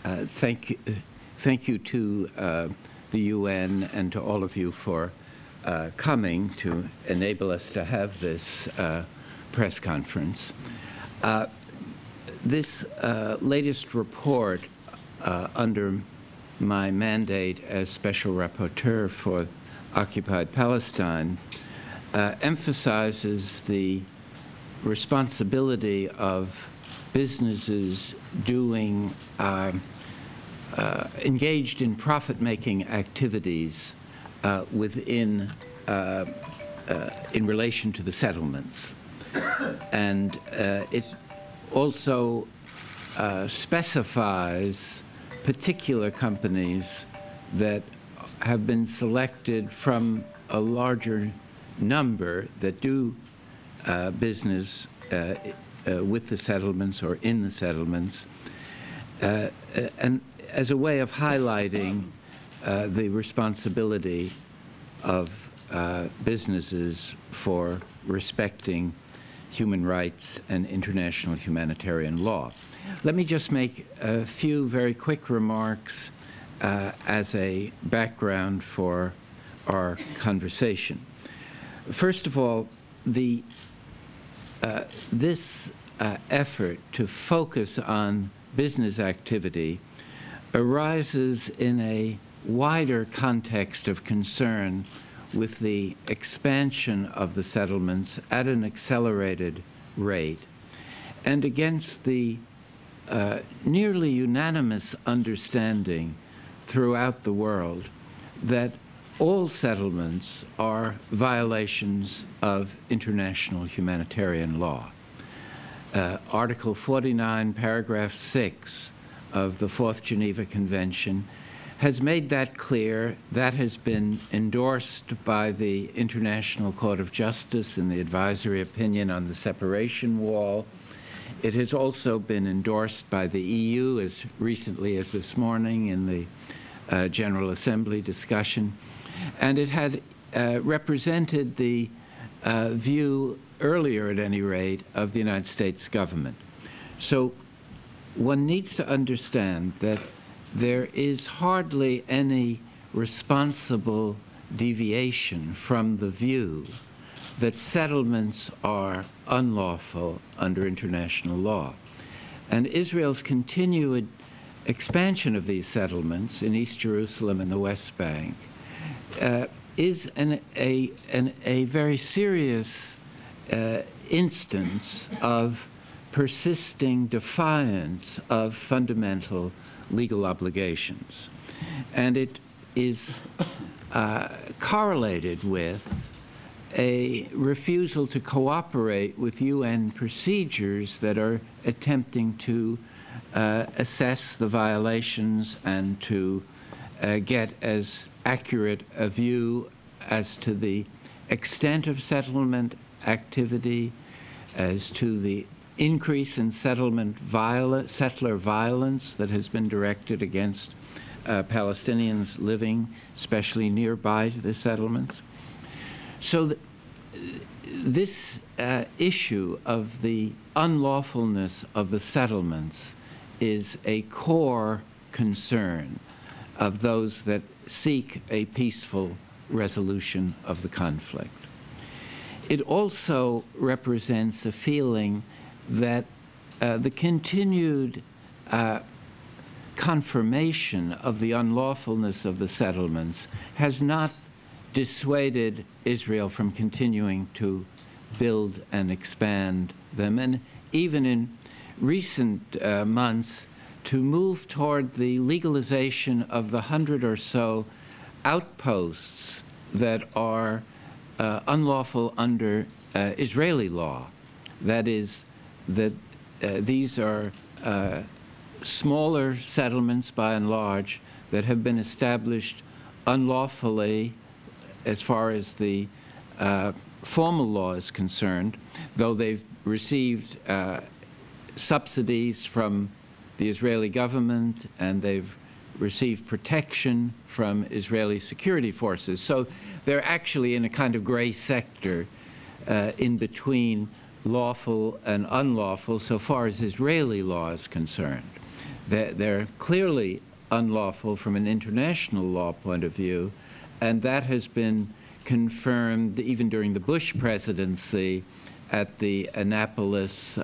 Thank you to the UN and to all of you for coming to enable us to have this press conference. This latest report under my mandate as Special Rapporteur for Occupied Palestine emphasizes the responsibility of businesses doing engaged in profit-making activities in relation to the settlements. And it also specifies particular companies that have been selected from a larger number that do business with the settlements or in the settlements, and as a way of highlighting the responsibility of businesses for respecting human rights and international humanitarian law. Let me just make a few very quick remarks as a background for our conversation. First of all, this effort to focus on business activity arises in a wider context of concern with the expansion of the settlements at an accelerated rate, and against the nearly unanimous understanding throughout the world that all settlements are violations of international humanitarian law. Article 49, paragraph 6 of the Fourth Geneva Convention has made that clear. That has been endorsed by the International Court of Justice in the advisory opinion on the separation wall. It has also been endorsed by the EU as recently as this morning in the General Assembly discussion. And it had represented the view, earlier at any rate, of the United States government. So one needs to understand that there is hardly any responsible deviation from the view that settlements are unlawful under international law. And Israel's continued expansion of these settlements in East Jerusalem and the West Bank is a very serious instance of persisting defiance of fundamental legal obligations. And it is correlated with a refusal to cooperate with UN procedures that are attempting to assess the violations and to get as accurate a view as to the extent of settlement activity, as to the increase in settler violence that has been directed against Palestinians living, especially nearby to the settlements. So this issue of the unlawfulness of the settlements is a core concern of those that seek a peaceful resolution of the conflict. It also represents a feeling that the continued confirmation of the unlawfulness of the settlements has not dissuaded Israel from continuing to build and expand them, and even in recent months to move toward the legalization of the 100 or so outposts that are unlawful under Israeli law. That is, that these are smaller settlements by and large that have been established unlawfully as far as the formal law is concerned, though they've received subsidies from the Israeli government and they've received protection from Israeli security forces. So they're actually in a kind of gray sector in between lawful and unlawful so far as Israeli law is concerned. They're clearly unlawful from an international law point of view, and that has been confirmed even during the Bush presidency at the Annapolis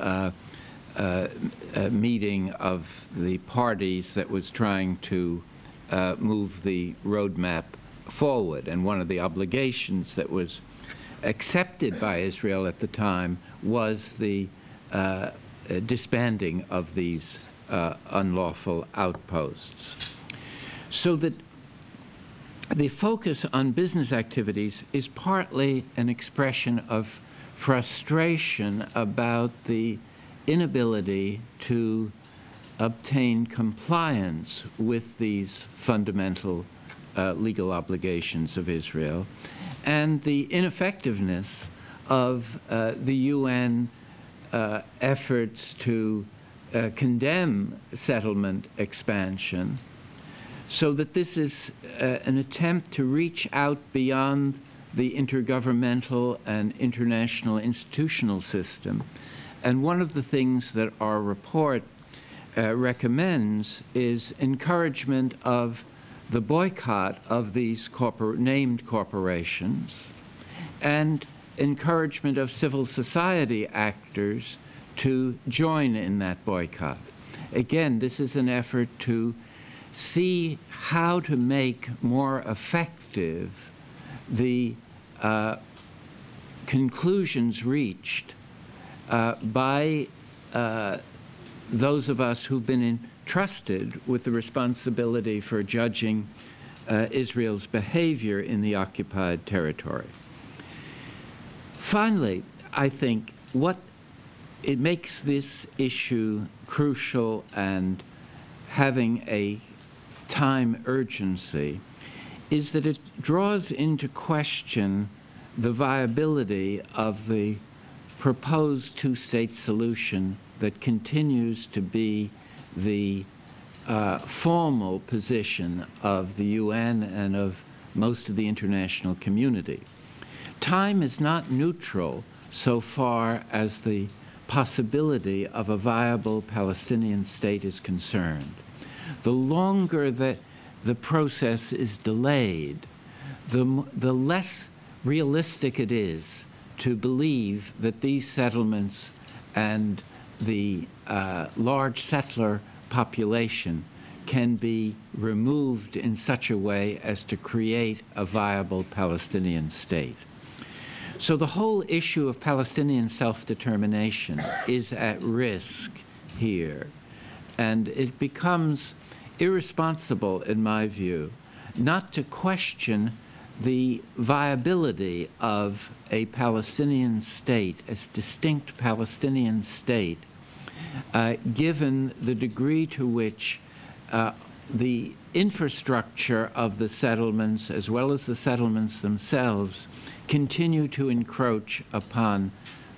meeting of the parties that was trying to move the roadmap forward. And one of the obligations that was accepted by Israel at the time was the disbanding of these unlawful outposts. So that the focus on business activities is partly an expression of frustration about the inability to obtain compliance with these fundamental legal obligations of Israel, and the ineffectiveness of the UN efforts to condemn settlement expansion, so that this is an attempt to reach out beyond the intergovernmental and international institutional system. And one of the things that our report recommends is encouragement of the boycott of these named corporations, and encouragement of civil society actors to join in that boycott. Again, this is an effort to see how to make more effective the conclusions reached by those of us who've been entrusted with the responsibility for judging Israel's behavior in the occupied territory. Finally, I think what it makes this issue crucial and having a time urgency is that it draws into question the viability of the proposed two-state solution that continues to be the formal position of the UN and of most of the international community. Time is not neutral so far as the possibility of a viable Palestinian state is concerned. The longer that the process is delayed, the less realistic it is to believe that these settlements and the large settler population can be removed in such a way as to create a viable Palestinian state. So the whole issue of Palestinian self-determination is at risk here, and it becomes irresponsible, in my view, not to question the viability of a Palestinian state, a distinct Palestinian state, given the degree to which the infrastructure of the settlements, as well as the settlements themselves, continue to encroach upon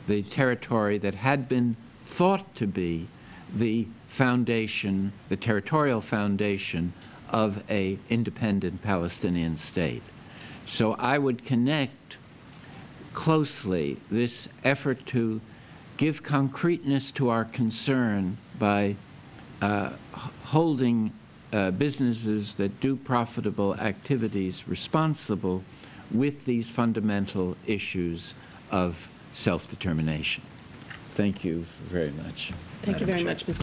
the territory that had been thought to be the foundation, the territorial foundation of an independent Palestinian state. So I would connect closely this effort to give concreteness to our concern by holding businesses that do profitable activities responsible with these fundamental issues of self-determination. Thank you very much. Thank you very much, Mr.